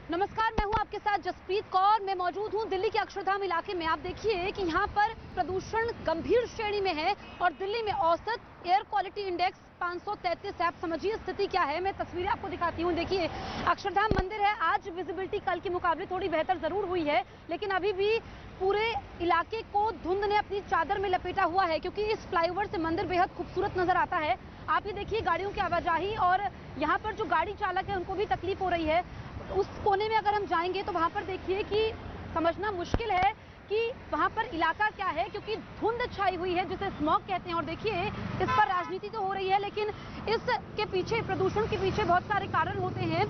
नमस्कार, मैं हूं आपके साथ जसप्रीत कौर। मैं मौजूद हूं दिल्ली के अक्षरधाम इलाके में। आप देखिए कि यहां पर प्रदूषण गंभीर श्रेणी में है और दिल्ली में औसत एयर क्वालिटी इंडेक्स 533 है। आप समझिए स्थिति क्या है। मैं तस्वीरें आपको दिखाती हूं। देखिए, अक्षरधाम मंदिर है। आज विजिबिलिटी कल के मुकाबले थोड़ी बेहतर जरूर हुई है, लेकिन अभी भी पूरे इलाके को धुंध ने अपनी चादर में लपेटा हुआ है, क्योंकि इस फ्लाईओवर से मंदिर बेहद खूबसूरत नजर आता है। आप ये देखिए गाड़ियों की आवाजाही, और यहाँ पर जो गाड़ी चालक है उनको भी तकलीफ हो रही है। उस कोने में अगर हम जाएंगे तो वहां पर देखिए कि समझना मुश्किल है कि वहां पर इलाका क्या है, क्योंकि धुंध छाई हुई है जिसे स्मॉग कहते हैं। और देखिए, इस पर राजनीति तो हो रही है, लेकिन इसके पीछे, प्रदूषण के पीछे बहुत सारे कारण होते हैं।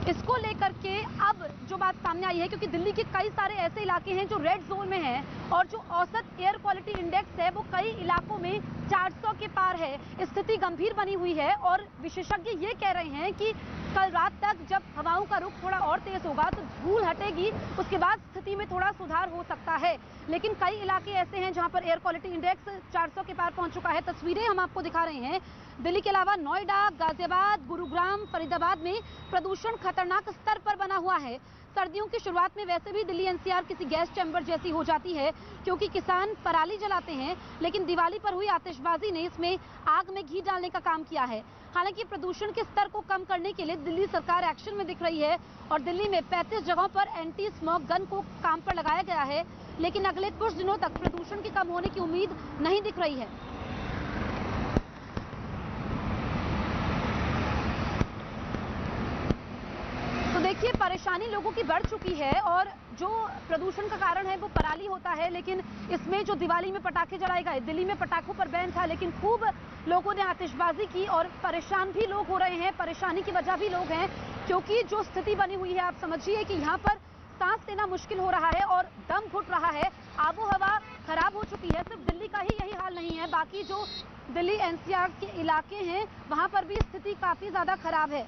इसको लेकर के अब जो बात सामने आई है, क्योंकि दिल्ली के कई सारे ऐसे इलाके हैं जो रेड जोन में हैं और जो औसत एयर क्वालिटी इंडेक्स है वो कई इलाकों में 400 के पार है। स्थिति गंभीर बनी हुई है और विशेषज्ञ ये कह रहे हैं कि कल रात तक जब हवाओं का रुख थोड़ा और तेज होगा तो धूल हटेगी, उसके बाद स्थिति में थोड़ा सुधार हो सकता है। लेकिन कई इलाके ऐसे हैं जहां पर एयर क्वालिटी इंडेक्स 400 के पार पहुंच चुका है। तस्वीरें हम आपको दिखा रहे हैं। दिल्ली के अलावा नोएडा, गाजियाबाद, गुरुग्राम, फरीदाबाद में प्रदूषण खतरनाक स्तर पर बना हुआ है। सर्दियों की शुरुआत में वैसे भी दिल्ली एनसीआर किसी गैस चैम्बर जैसी हो जाती है, क्योंकि किसान पराली जलाते हैं, लेकिन दिवाली पर हुई आतिशबाजी ने इसमें आग में घी डालने का काम किया है। हालांकि प्रदूषण के स्तर को कम करने के लिए दिल्ली सरकार एक्शन में दिख रही है और दिल्ली में 35 जगहों पर एंटी स्मॉग गन को काम पर लगाया गया है, लेकिन अगले कुछ दिनों तक प्रदूषण के कम होने की उम्मीद नहीं दिख रही है। तो देखिए, परेशानी लोगों की बढ़ चुकी है और जो प्रदूषण का कारण है वो पराली होता है, लेकिन इसमें जो दिवाली में पटाखे जलाए गए, दिल्ली में पटाखों पर बैन था, लेकिन खूब लोगों ने आतिशबाजी की और परेशान भी लोग हो रहे हैं। परेशानी की वजह भी लोग हैं, क्योंकि जो स्थिति बनी हुई है, आप समझिए कि यहाँ पर सांस लेना मुश्किल हो रहा है और दम घुट रहा है। आबो हवा खराब हो चुकी है। सिर्फ दिल्ली का ही यही हाल नहीं है, बाकी जो दिल्ली एनसीआर के इलाके हैं वहां पर भी स्थिति काफी ज्यादा खराब है।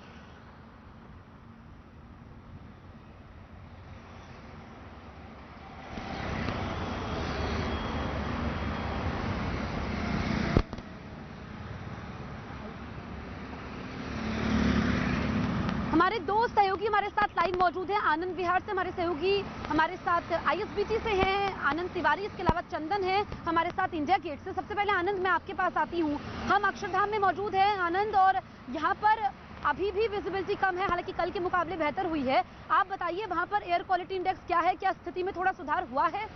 हमारे दो सहयोगी हमारे साथ लाइव मौजूद हैं। आनंद विहार से हमारे सहयोगी हमारे साथ आईएसबीटी से हैं आनंद तिवारी, इसके अलावा चंदन है हमारे साथ इंडिया गेट से। सबसे पहले आनंद, मैं आपके पास आती हूँ। हम अक्षरधाम में मौजूद हैं आनंद, और यहाँ पर अभी भी विजिबिलिटी कम है, हालांकि कल के मुकाबले बेहतर हुई है। आप बताइए वहाँ पर एयर क्वालिटी इंडेक्स क्या है, क्या स्थिति में थोड़ा सुधार हुआ है?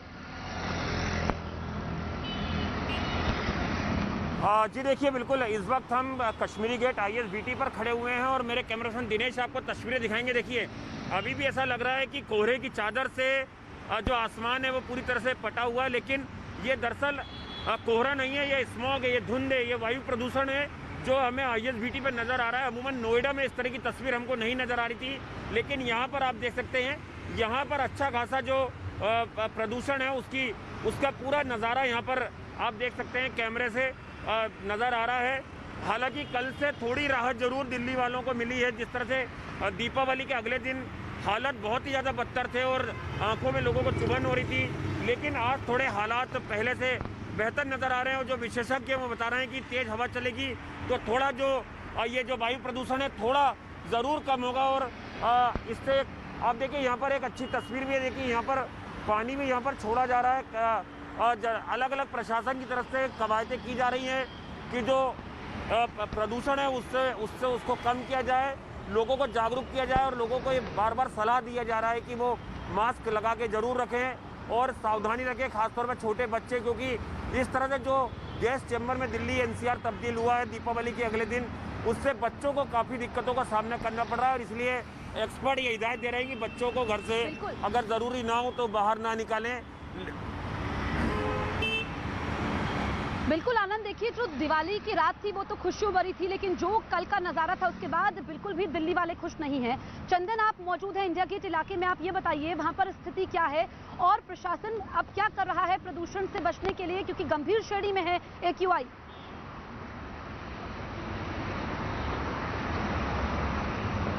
जी देखिए, बिल्कुल इस वक्त हम कश्मीरी गेट आईएसबीटी पर खड़े हुए हैं और मेरे कैमरामैन दिनेश आपको तस्वीरें दिखाएंगे। देखिए, अभी भी ऐसा लग रहा है कि कोहरे की चादर से जो आसमान है वो पूरी तरह से पटा हुआ है, लेकिन ये दरअसल कोहरा नहीं है, ये स्मॉग है, ये धुंध है, ये वायु प्रदूषण है जो हमें आईएसबीटी पर नज़र आ रहा है। अमूमन नोएडा में इस तरह की तस्वीर हमको नहीं नज़र आ रही थी, लेकिन यहाँ पर आप देख सकते हैं, यहाँ पर अच्छा खासा जो प्रदूषण है उसका पूरा नज़ारा यहाँ पर आप देख सकते हैं, कैमरे से नज़र आ रहा है। हालांकि कल से थोड़ी राहत जरूर दिल्ली वालों को मिली है। जिस तरह से दीपावली के अगले दिन हालात बहुत ही ज़्यादा बदतर थे और आंखों में लोगों को चुभन हो रही थी, लेकिन आज थोड़े हालात पहले से बेहतर नज़र आ रहे हैं। और जो विशेषज्ञ हैं वो बता रहे हैं कि तेज़ हवा चलेगी तो थोड़ा ये जो वायु प्रदूषण है थोड़ा ज़रूर कम होगा। और इससे आप देखिए, यहाँ पर एक अच्छी तस्वीर भी है। देखिए, यहाँ पर पानी भी यहाँ पर छोड़ा जा रहा है और अलग अलग प्रशासन की तरफ से कवायदें की जा रही हैं कि जो प्रदूषण है उसको कम किया जाए, लोगों को जागरूक किया जाए, और लोगों को ये बार बार सलाह दिया जा रहा है कि वो मास्क लगा के ज़रूर रखें और सावधानी रखें, खासतौर पर छोटे बच्चे, क्योंकि इस तरह से जो गैस चैम्बर में दिल्ली एनसीआर तब्दील हुआ है दीपावली के अगले दिन, उससे बच्चों को काफ़ी दिक्कतों का सामना करना पड़ रहा है। और इसलिए एक्सपर्ट ये हिदायत दे रहे हैं कि बच्चों को घर से अगर ज़रूरी ना हो तो बाहर ना निकालें। बिल्कुल आनंद, देखिए जो दिवाली की रात थी वो तो खुशियों भरी थी, लेकिन जो कल का नजारा था उसके बाद बिल्कुल भी दिल्ली वाले खुश नहीं हैं। चंदन, आप मौजूद हैं इंडिया गेट इलाके में, आप ये बताइए वहां पर स्थिति क्या है और प्रशासन अब क्या कर रहा है प्रदूषण से बचने के लिए, क्योंकि गंभीर श्रेणी में है एक्यूआई।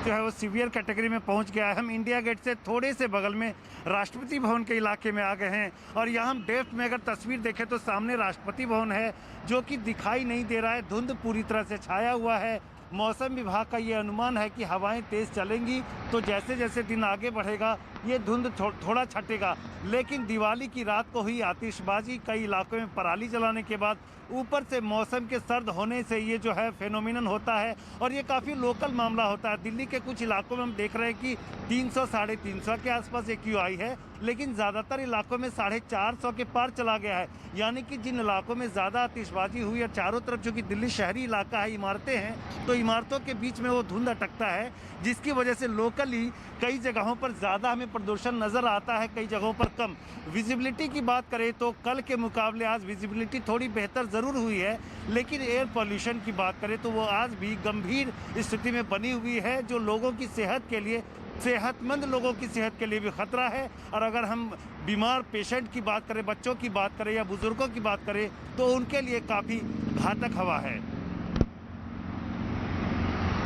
जो है वो सीवियर कैटेगरी में पहुंच गया है। हम इंडिया गेट से थोड़े से बगल में राष्ट्रपति भवन के इलाके में आ गए हैं और यहाँ हम डेप्थ में अगर तस्वीर देखें तो सामने राष्ट्रपति भवन है जो कि दिखाई नहीं दे रहा है, धुंध पूरी तरह से छाया हुआ है। मौसम विभाग का ये अनुमान है कि हवाएं तेज चलेंगी, तो जैसे जैसे दिन आगे बढ़ेगा ये धुंध थोड़ा छटेगा। लेकिन दिवाली की रात को हुई आतिशबाजी, कई इलाकों में पराली जलाने के बाद ऊपर से मौसम के सर्द होने से ये जो है फेनोमिनन होता है और ये काफ़ी लोकल मामला होता है। दिल्ली के कुछ इलाकों में हम देख रहे हैं कि 300 साढ़े 300 के आसपास AQI है, लेकिन ज़्यादातर इलाकों में 450 के पार चला गया है। यानी कि जिन इलाकों में ज़्यादा आतिशबाजी हुई और चारों तरफ चूँकि दिल्ली शहरी इलाका है, इमारतें हैं, तो इमारतों के बीच में वो धुंध अटकता है, जिसकी वजह से लोकली कई जगहों पर ज़्यादा हमें प्रदूषण नज़र आता है, कई जगहों पर कम। विजिबिलिटी की बात करें तो कल के मुकाबले आज विजिबिलिटी थोड़ी बेहतर ज़रूर हुई है, लेकिन एयर पॉल्यूशन की बात करें तो वो आज भी गंभीर स्थिति में बनी हुई है, जो लोगों की सेहत के लिए, सेहतमंद लोगों की सेहत के लिए भी खतरा है। और अगर हम बीमार पेशेंट की बात करें, बच्चों की बात करें या बुजुर्गों की बात करें, तो उनके लिए काफ़ी घातक हवा है।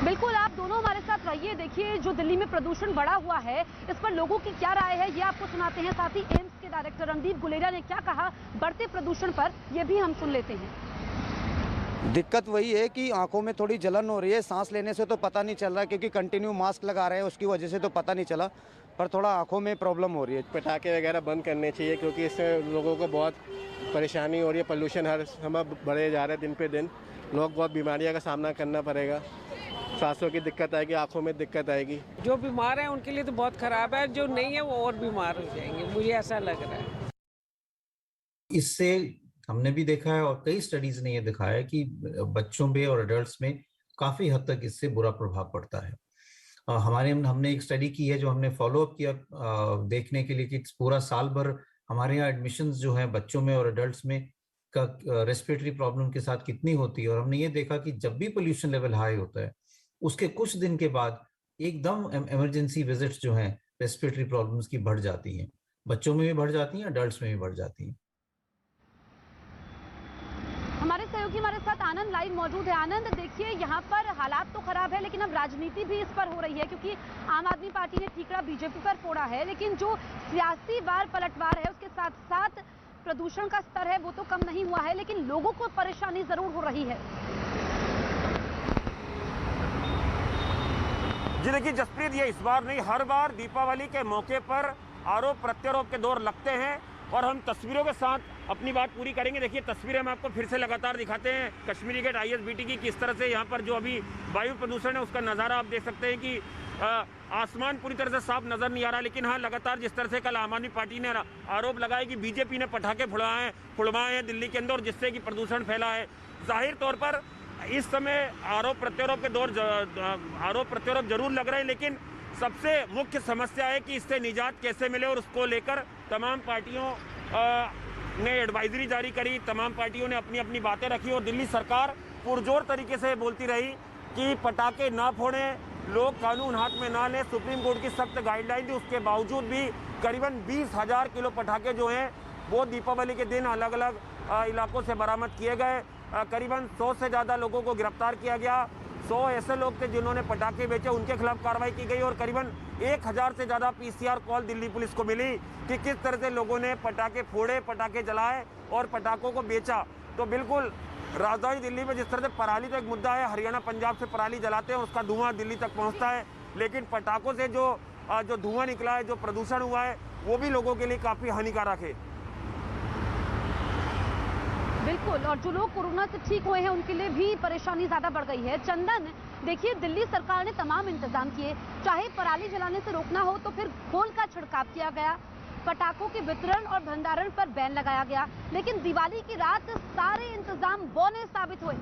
बिल्कुल, आप दोनों हमारे साथ रहिए। देखिए, जो दिल्ली में प्रदूषण बढ़ा हुआ है, इस पर लोगों की क्या राय है ये आपको सुनाते हैं। साथ ही एम्स के डायरेक्टर रणदीप गुलेरिया ने क्या कहा बढ़ते प्रदूषण पर, ये भी हम सुन लेते हैं। दिक्कत वही है कि आंखों में थोड़ी जलन हो रही है, सांस लेने से तो पता नहीं चल रहा, क्योंकि कंटिन्यू मास्क लगा रहे हैं, उसकी वजह से तो पता नहीं चला, पर थोड़ा आंखों में प्रॉब्लम हो रही है। पटाखे वगैरह बंद करने चाहिए, क्योंकि इससे लोगों को बहुत परेशानी हो रही है। पोल्यूशन हर समय बढ़े जा रहे हैं दिन पे दिन, लोग बहुत बीमारियों का सामना करना पड़ेगा, सांसों की दिक्कत आएगी, आंखों में दिक्कत आएगी। जो बीमार हैं उनके लिए तो बहुत खराब है, जो नहीं है वो और बीमार हो जाएंगे, मुझे ऐसा लग रहा है। इससे हमने भी देखा है और कई स्टडीज ने ये दिखाया है कि बच्चों पे और एडल्ट्स में काफी हद तक इससे बुरा प्रभाव पड़ता है। हमने एक स्टडी की है जो हमने फॉलो अप किया देखने के लिए कि पूरा साल भर हमारे यहाँ एडमिशंस जो है बच्चों में और एडल्ट्स में का रेस्पिरेटरी प्रॉब्लम के साथ कितनी होती है। और हमने ये देखा कि जब भी पोल्यूशन लेवल हाई होता है उसके कुछ दिन के बाद एकदम इमरजेंसी विजिट्स जो हैं रेस्पिरेटरी प्रॉब्लम्स की बढ़ जाती हैं, बच्चों में भी बढ़ जाती हैं, एडल्ट्स में भी बढ़ जाती हैं। हमारे सहयोगी हमारे साथ आनंद लाइव मौजूद है। आनंद, देखिए यहाँ पर हालात तो खराब है, लेकिन अब राजनीति भी इस पर हो रही है, क्योंकि आम आदमी पार्टी ने ठीकरा बीजेपी पर फोड़ा है, लेकिन जो सियासी वार पलटवार है उसके साथ साथ प्रदूषण का स्तर है वो तो कम नहीं हुआ है, लेकिन लोगों को परेशानी जरूर हो रही है। जी देखिए जसप्रीत, ये इस बार नहीं, हर बार दीपावली के मौके पर आरोप प्रत्यारोप के दौर लगते हैं और हम तस्वीरों के साथ अपनी बात पूरी करेंगे। देखिए तस्वीरें हम आपको फिर से लगातार दिखाते हैं कश्मीरी गेट ISBT की, किस तरह से यहाँ पर जो अभी वायु प्रदूषण है उसका नज़ारा आप देख सकते हैं कि आसमान पूरी तरह से साफ नज़र नहीं आ रहा। लेकिन हाँ, लगातार जिस तरह से कल आम आदमी पार्टी ने आरोप लगाया कि बीजेपी ने पटाखे फुड़वाए हैं दिल्ली के अंदर, जिससे कि प्रदूषण फैला है। जाहिर तौर पर इस समय आरोप प्रत्यारोप के दौर आरोप प्रत्यारोप जरूर लग रहे हैं, लेकिन सबसे मुख्य समस्या है कि इससे निजात कैसे मिले, और उसको लेकर तमाम पार्टियों ने एडवाइजरी जारी करी, तमाम पार्टियों ने अपनी अपनी बातें रखी और दिल्ली सरकार पुरजोर तरीके से बोलती रही कि पटाखे ना फोड़ें, लोग कानून हाथ में ना लें। सुप्रीम कोर्ट की सख्त गाइडलाइन थी, उसके बावजूद भी करीबन 20,000 किलो पटाखे जो हैं वो दीपावली के दिन अलग अलग इलाकों से बरामद किए गए। करीबन 100 से ज़्यादा लोगों को गिरफ्तार किया गया। 100 ऐसे लोग थे जिन्होंने पटाखे बेचे, उनके खिलाफ कार्रवाई की गई और करीबन 1,000 से ज़्यादा PCR कॉल दिल्ली पुलिस को मिली कि किस तरह से लोगों ने पटाखे फोड़े, पटाखे जलाए और पटाखों को बेचा। तो बिल्कुल राजधानी दिल्ली में जिस तरह से पराली तो एक मुद्दा है, हरियाणा पंजाब से पराली जलाते हैं, उसका धुआं दिल्ली तक पहुँचता है, लेकिन पटाखों से जो धुआं निकला है, जो प्रदूषण हुआ है, वो भी लोगों के लिए काफ़ी हानिकारक है। बिल्कुल, और जो लोग कोरोना से ठीक हुए हैं उनके लिए भी परेशानी ज्यादा बढ़ गई है। चंदन, देखिए दिल्ली सरकार ने तमाम इंतजाम किए, चाहे पराली जलाने से रोकना हो तो फिर घोल का छिड़काव किया गया, पटाखों के वितरण और भंडारण पर बैन लगाया गया, लेकिन दिवाली की रात सारे इंतजाम बौने साबित हुए।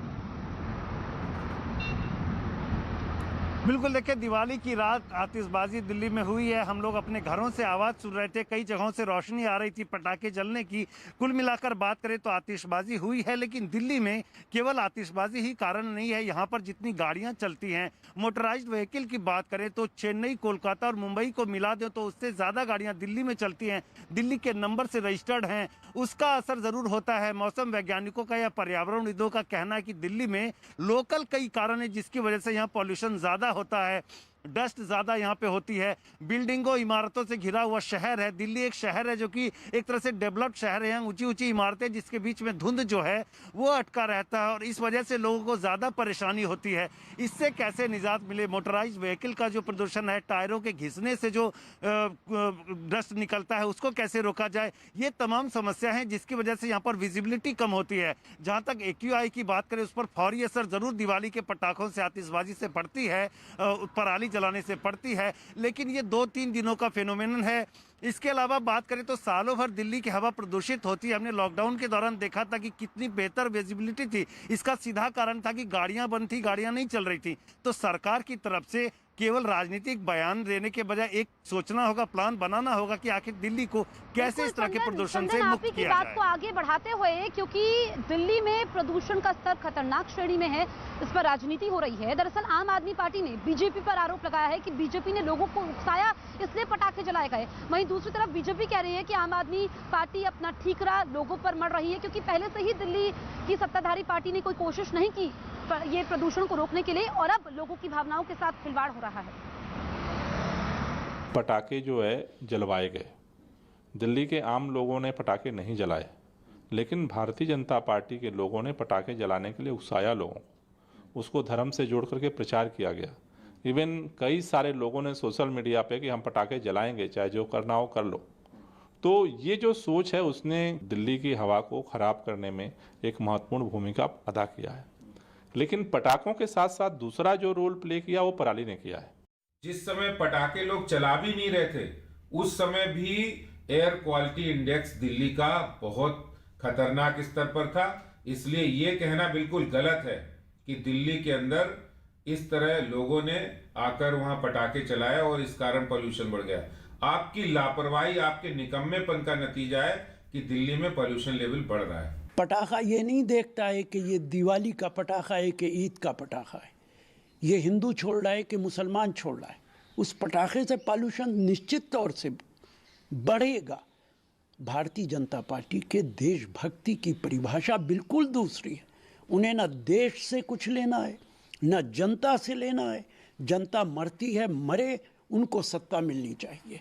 बिल्कुल, देखिए दिवाली की रात आतिशबाजी दिल्ली में हुई है। हम लोग अपने घरों से आवाज़ सुन रहे थे, कई जगहों से रोशनी आ रही थी पटाखे जलने की। कुल मिलाकर बात करें तो आतिशबाजी हुई है, लेकिन दिल्ली में केवल आतिशबाजी ही कारण नहीं है। यहाँ पर जितनी गाड़ियाँ चलती हैं, मोटराइज्ड व्हीकल की बात करें तो चेन्नई, कोलकाता और मुंबई को मिला दें तो उससे ज़्यादा गाड़ियाँ दिल्ली में चलती हैं, दिल्ली के नंबर से रजिस्टर्ड हैं। उसका असर ज़रूर होता है। मौसम वैज्ञानिकों का या पर्यावरणविदों का कहना है कि दिल्ली में लोकल कई कारण है जिसकी वजह से यहाँ पॉल्यूशन ज़्यादा होता है। डस्ट ज़्यादा यहाँ पे होती है। बिल्डिंगों इमारतों से घिरा हुआ शहर है। दिल्ली एक शहर है जो कि एक तरह से डेवलप्ड शहर है। ऊंची ऊंची इमारतें जिसके बीच में धुंध जो है वो अटका रहता है और इस वजह से लोगों को ज़्यादा परेशानी होती है। इससे कैसे निजात मिले? मोटराइज व्हीकल का जो प्रदूषण है, टायरों के घिसने से जो डस्ट निकलता है, उसको कैसे रोका जाए, ये तमाम समस्या हैं जिसकी वजह से यहाँ पर विजिबिलिटी कम होती है। जहाँ तक AQI की बात करें, उस पर फौरी असर जरूर दिवाली के पटाखों से, आतिशबाजी से पड़ती है, पराली जलाने से पड़ती है, लेकिन ये 2-3 दिनों का फेनोमेनन है। इसके अलावा बात करें तो सालों भर दिल्ली की हवा प्रदूषित होती है। हमने लॉकडाउन के दौरान देखा था कि कितनी बेहतर विजिबिलिटी थी। इसका सीधा कारण था कि गाड़ियां बंद थी, गाड़ियां नहीं चल रही थी। तो सरकार की तरफ से केवल राजनीतिक बयान देने के बजाय एक सोचना होगा, प्लान बनाना होगा कि आखिर दिल्ली को कैसे इस तरह के प्रदूषण से मुक्त की किया बात जाए। को आगे बढ़ाते हुए, क्योंकि दिल्ली में प्रदूषण का स्तर खतरनाक श्रेणी में है, इस पर राजनीति हो रही है। दरअसल आम आदमी पार्टी ने बीजेपी पर आरोप लगाया है कि बीजेपी ने लोगों को उकसाया, इसलिए पटाखे जलाए गए। वहीं दूसरी तरफ बीजेपी कह रही है कि आम आदमी पार्टी अपना ठीकरा लोगों पर मढ़ रही है, क्योंकि पहले से ही दिल्ली की सत्ताधारी पार्टी ने कोई कोशिश नहीं की ये प्रदूषण को रोकने के लिए, और अब लोगों की भावनाओं के साथ खिलवाड़ हो रहा है। पटाखे जो है जलवाए गए, दिल्ली के आम लोगों ने पटाखे नहीं जलाए, लेकिन भारतीय जनता पार्टी के लोगों ने पटाखे जलाने के लिए उकसाया लोगों को, उसको धर्म से जोड़ करके प्रचार किया गया। इवन कई सारे लोगों ने सोशल मीडिया पे कि हम पटाखे जलाएंगे, चाहे जो करना हो कर लो। तो ये जो सोच है उसने दिल्ली की हवा को ख़राब करने में एक महत्वपूर्ण भूमिका अदा किया है। लेकिन पटाखों के साथ साथ दूसरा जो रोल प्ले किया वो पराली ने किया है। जिस समय पटाखे लोग चला भी नहीं रहे थे, उस समय भी एयर क्वालिटी इंडेक्स दिल्ली का बहुत खतरनाक स्तर पर था। इसलिए ये कहना बिल्कुल गलत है कि दिल्ली के अंदर इस तरह लोगों ने आकर वहां पटाखे चलाए और इस कारण पॉल्यूशन बढ़ गया। आपकी लापरवाही, आपके निकम्मेपन का नतीजा है कि दिल्ली में पॉल्यूशन लेवल बढ़ रहा है। पटाखा ये नहीं देखता है कि ये दिवाली का पटाखा है कि ईद का पटाखा है, ये हिंदू छोड़ रहा है कि मुसलमान छोड़ रहा है। उस पटाखे से पॉल्यूशन निश्चित तौर से बढ़ेगा। भारतीय जनता पार्टी के देशभक्ति की परिभाषा बिल्कुल दूसरी है। उन्हें न देश से कुछ लेना है, न जनता से लेना है। जनता मरती है, मरे, उनको सत्ता मिलनी चाहिए।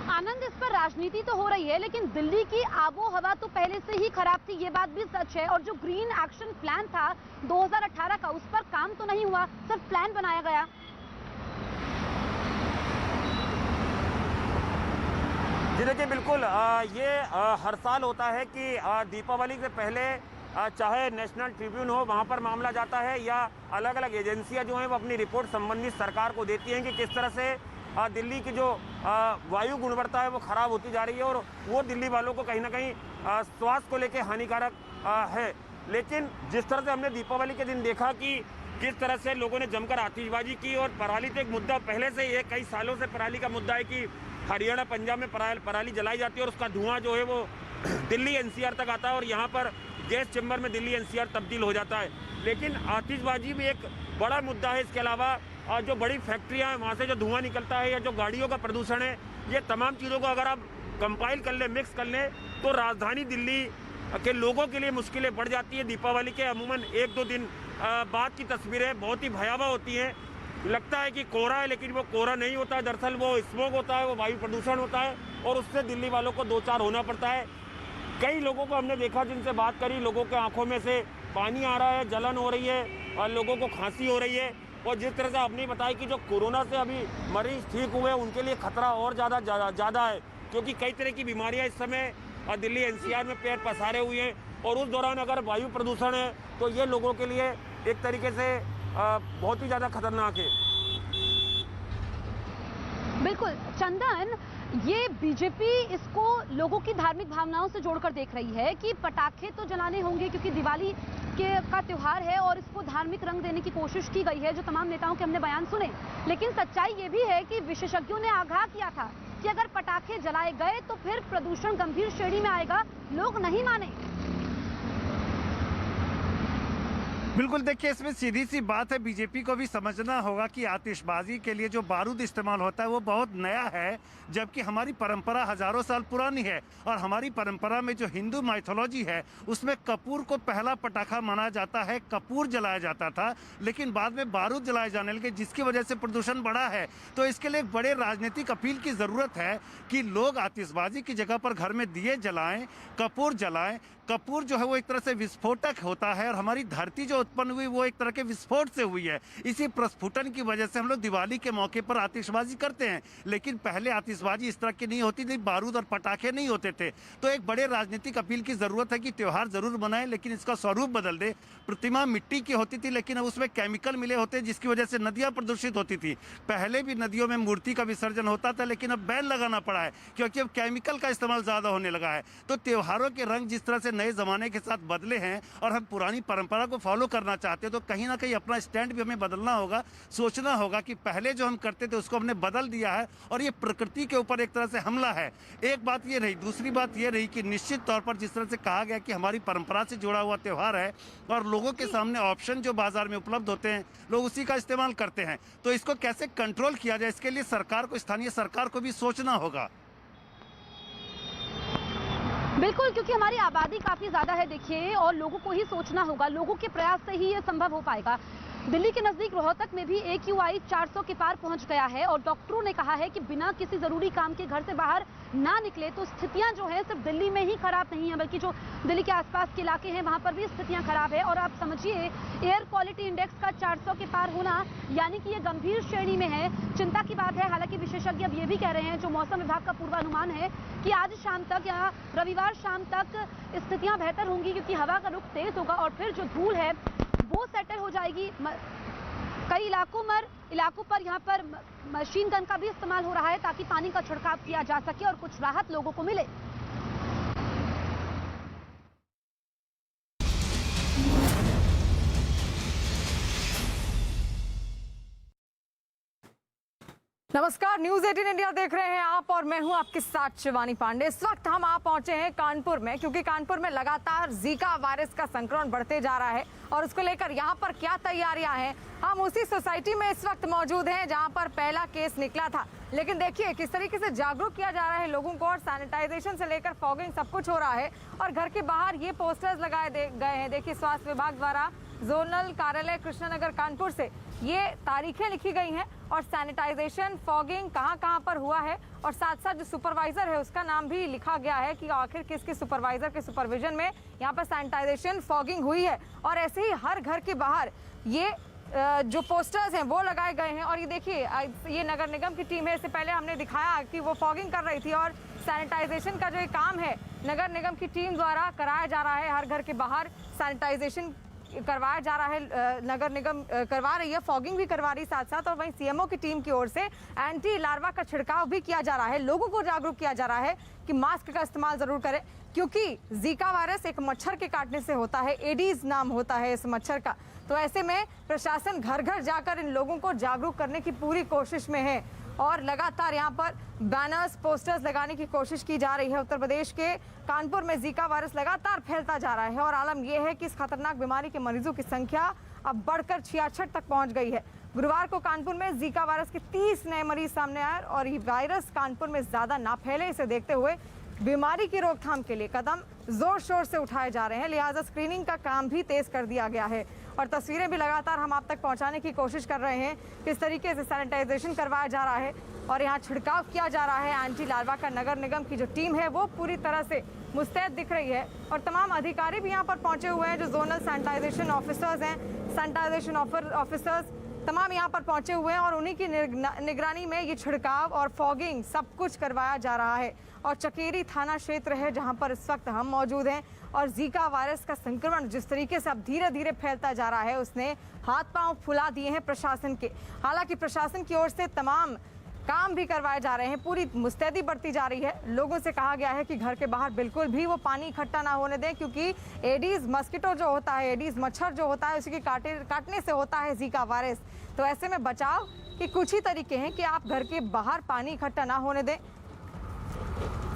आनंद, इस पर राजनीति तो हो रही है, लेकिन दिल्ली की आबो हवा तो पहले से ही खराब थी, ये बात भी सच है। और जो ग्रीन एक्शन प्लान था 2018 का, उस पर काम तो नहीं हुआ, सिर्फ प्लान बनाया गया। जी देखिए, बिल्कुल ये हर साल होता है कि दीपावली से पहले चाहे नेशनल ट्रिब्यून हो, वहाँ पर मामला जाता है, या अलग अलग एजेंसियाँ जो हैं वो अपनी रिपोर्ट संबंधित सरकार को देती हैं कि किस तरह से दिल्ली की जो वायु गुणवत्ता है वो ख़राब होती जा रही है, और वो दिल्ली वालों को कहीं ना कहीं स्वास्थ्य को लेकर हानिकारक है। लेकिन जिस तरह से हमने दीपावली के दिन देखा कि किस तरह से लोगों ने जमकर आतिशबाजी की, और पराली तो एक मुद्दा पहले से ही है, कई सालों से पराली का मुद्दा है कि हरियाणा पंजाब में पराली जलाई जाती है और उसका धुआं जो है वो दिल्ली NCR तक आता है, और यहाँ पर गैस चैम्बर में दिल्ली NCR तब्दील हो जाता है। लेकिन आतिशबाजी भी एक बड़ा मुद्दा है। इसके अलावा जो बड़ी फैक्ट्रियाँ हैं, वहाँ से जो धुआं निकलता है, या जो गाड़ियों का प्रदूषण है, ये तमाम चीज़ों को अगर आप कंपाइल कर लें, मिक्स कर लें, तो राजधानी दिल्ली के लोगों के लिए मुश्किलें बढ़ जाती है। दीपावली के अमूमन 1-2 दिन बाद की तस्वीरें बहुत ही भयावह होती हैं। लगता है कि कोहरा है, लेकिन वो कोहरा नहीं होता है, दरअसल वो स्मोक होता है, वो वायु प्रदूषण होता है, और उससे दिल्ली वालों को दो चार होना पड़ता है। कई लोगों को हमने देखा, जिनसे बात करी, लोगों के आंखों में से पानी आ रहा है, जलन हो रही है, और लोगों को खांसी हो रही है। और जिस तरह से आपने बताया कि जो कोरोना से अभी मरीज ठीक हुए, उनके लिए खतरा और ज़्यादा है, क्योंकि कई तरह की बीमारियां इस समय दिल्ली NCR में पैर पसारे हुए हैं, और उस दौरान अगर वायु प्रदूषण है तो ये लोगों के लिए एक तरीके से बहुत ही ज़्यादा खतरनाक है। बिल्कुल चंदन, ये बीजेपी इसको लोगों की धार्मिक भावनाओं से जोड़कर देख रही है कि पटाखे तो जलाने होंगे क्योंकि दिवाली का त्योहार है, और इसको धार्मिक रंग देने की कोशिश की गई है, जो तमाम नेताओं के हमने बयान सुने। लेकिन सच्चाई ये भी है कि विशेषज्ञों ने आगाह किया था कि अगर पटाखे जलाए गए तो फिर प्रदूषण गंभीर श्रेणी में आएगा। लोग नहीं माने। बिल्कुल, देखिए इसमें सीधी सी बात है, बीजेपी को भी समझना होगा कि आतिशबाजी के लिए जो बारूद इस्तेमाल होता है वो बहुत नया है, जबकि हमारी परंपरा हजारों साल पुरानी है। और हमारी परंपरा में जो हिंदू माइथोलॉजी है उसमें कपूर को पहला पटाखा माना जाता है, कपूर जलाया जाता था, लेकिन बाद में बारूद जलाए जाने लगे, जिसकी वजह से प्रदूषण बढ़ा है। तो इसके लिए एक बड़े राजनीतिक अपील की ज़रूरत है कि लोग आतिशबाजी की जगह पर घर में दिए जलाएं, कपूर जलाएं। कपूर जो है वो एक तरह से विस्फोटक होता है, और हमारी धरती जो उत्पन्न हुई वो एक तरह के विस्फोट से हुई है। इसी प्रस्फुटन की वजह से हम लोग दिवाली के मौके पर आतिशबाजी करते हैं, लेकिन पहले आतिशबाजी इस तरह की नहीं होती थी, बारूद और पटाखे नहीं होते थे। तो एक बड़े राजनीतिक अपील की ज़रूरत है कि त्यौहार ज़रूर मनाएं, लेकिन इसका स्वरूप बदल दे। प्रतिमा मिट्टी की होती थी, लेकिन अब उसमें केमिकल मिले होते, जिसकी वजह से नदियाँ प्रदूषित होती थी। पहले भी नदियों में मूर्ति का विसर्जन होता था, लेकिन अब बैन लगाना पड़ा है, क्योंकि अब केमिकल का इस्तेमाल ज़्यादा होने लगा है। तो त्योहारों के रंग जिस तरह से नए ज़माने के साथ बदले हैं और हम पुरानी परंपरा को फॉलो करना चाहते हैं, तो कहीं ना कहीं अपना स्टैंड भी हमें बदलना होगा। सोचना होगा कि पहले जो हम करते थे उसको हमने बदल दिया है, और ये प्रकृति के ऊपर एक तरह से हमला है। एक बात ये रही। दूसरी बात ये रही कि निश्चित तौर पर जिस तरह से कहा गया कि हमारी परंपरा से जुड़ा हुआ त्यौहार है, और लोगों के सामने ऑप्शन जो बाजार में उपलब्ध होते हैं लोग उसी का इस्तेमाल करते हैं, तो इसको कैसे कंट्रोल किया जाए, इसके लिए सरकार को, स्थानीय सरकार को भी सोचना होगा। बिल्कुल, क्योंकि हमारी आबादी काफ़ी ज़्यादा है देखिए, और लोगों को ही सोचना होगा, लोगों के प्रयास से ही ये संभव हो पाएगा। दिल्ली के नज़दीक रोहतक में भी AQI 400 के पार पहुंच गया है, और डॉक्टरों ने कहा है कि बिना किसी ज़रूरी काम के घर से बाहर ना निकले। तो स्थितियां जो है सिर्फ दिल्ली में ही खराब नहीं है, बल्कि जो दिल्ली के आसपास के इलाके हैं वहां पर भी स्थितियां खराब है। और आप समझिए, एयर क्वालिटी इंडेक्स का 400 के पार होना यानी कि ये गंभीर श्रेणी में है। चिंता की बात है। हालांकि विशेषज्ञ अब ये भी कह रहे हैं, जो मौसम विभाग का पूर्वानुमान है, कि आज शाम तक या रविवार शाम तक स्थितियां बेहतर होंगी, क्योंकि हवा का रुख तेज होगा और फिर जो धूल है वो सेटल हो जाएगी। कई इलाकों पर यहाँ पर मशीन गन का भी इस्तेमाल हो रहा है, ताकि पानी का छिड़काव किया जा सके और कुछ राहत लोगों को मिले। नमस्कार, न्यूज 18 इंडिया देख रहे हैं आप, और मैं हूं आपके साथ शिवानी पांडे। इस वक्त हम आ पहुंचे हैं कानपुर में, क्योंकि कानपुर में लगातार जीका वायरस का संक्रमण बढ़ते जा रहा है, और उसको लेकर यहां पर क्या तैयारियां हैं। हम उसी सोसाइटी में इस वक्त मौजूद हैं जहां पर पहला केस निकला था, लेकिन देखिए किस तरीके से जागरूक किया जा रहा है लोगों को, और सैनिटाइजेशन से लेकर फॉगिंग सब कुछ हो रहा है। और घर के बाहर ये पोस्टर्स लगाए गए हैं। देखिए, स्वास्थ्य विभाग द्वारा जोनल कार्यालय कृष्णनगर कानपुर से ये तारीखें लिखी गई हैं, और सैनिटाइजेशन, फॉगिंग कहां पर हुआ है, और साथ साथ जो सुपरवाइजर है उसका नाम भी लिखा गया है कि आखिर किस सुपरवाइजर के सुपरविजन में यहाँ पर सैनिटाइजेशन, फॉगिंग हुई है। और ऐसे ही हर घर के बाहर ये जो पोस्टर्स हैं वो लगाए गए हैं। और ये देखिए, ये नगर निगम की टीम है। इससे पहले हमने दिखाया कि वो फॉगिंग कर रही थी, और सैनिटाइजेशन का जो ये काम है नगर निगम की टीम द्वारा कराया जा रहा है। हर घर के बाहर सैनिटाइजेशन करवाया जा रहा है, नगर निगम करवा रही है, फॉगिंग भी करवा रही साथ साथ। और वहीं सीएमओ की टीम की ओर से एंटी लार्वा का छिड़काव भी किया जा रहा है। लोगों को जागरूक किया जा रहा है कि मास्क का इस्तेमाल जरूर करें, क्योंकि जीका वायरस एक मच्छर के काटने से होता है। एडीज नाम होता है इस मच्छर का। तो ऐसे में प्रशासन घर घर जाकर इन लोगों को जागरूक करने की पूरी कोशिश में है, और लगातार यहाँ पर बैनर्स, पोस्टर्स लगाने की कोशिश की जा रही है। उत्तर प्रदेश के कानपुर में जीका वायरस लगातार फैलता जा रहा है, और आलम यह है कि इस खतरनाक बीमारी के मरीजों की संख्या अब बढ़कर 66 तक पहुंच गई है। गुरुवार को कानपुर में जीका वायरस के 30 नए मरीज सामने आए, और ये वायरस कानपुर में ज्यादा ना फैले, इसे देखते हुए बीमारी की रोकथाम के लिए कदम जोर शोर से उठाए जा रहे हैं। लिहाजा स्क्रीनिंग का काम भी तेज कर दिया गया है, और तस्वीरें भी लगातार हम आप तक पहुंचाने की कोशिश कर रहे हैं। किस तरीके से सैनिटाइजेशन करवाया जा रहा है और यहाँ छिड़काव किया जा रहा है एंटी लार्वा का। नगर निगम की जो टीम है वो पूरी तरह से मुस्तैद दिख रही है, और तमाम अधिकारी भी यहाँ पर पहुंचे हुए हैं। जो जोनल सैनिटाइजेशन ऑफिसर्स हैं, सैनिटाइजेशन ऑफिसर्स तमाम यहाँ पर पहुंचे हुए हैं, और उन्हीं की निगरानी में ये छिड़काव और फॉगिंग सब कुछ करवाया जा रहा है। और चकेरी थाना क्षेत्र है जहाँ पर इस वक्त हम मौजूद हैं, और जीका वायरस का संक्रमण जिस तरीके से अब धीरे धीरे फैलता जा रहा है, उसने हाथ पांव फुला दिए हैं प्रशासन के। हालांकि प्रशासन की ओर से तमाम काम भी करवाए जा रहे हैं, पूरी मुस्तैदी बढ़ती जा रही है। लोगों से कहा गया है कि घर के बाहर बिल्कुल भी वो पानी इकट्ठा ना होने दें, क्योंकि एडीज मस्किटो जो होता है, एडीज मच्छर जो होता है, उसी के काटने से होता है जीका वायरस। तो ऐसे में बचाव के कुछ ही तरीके हैं कि आप घर के बाहर पानी इकट्ठा ना होने दें।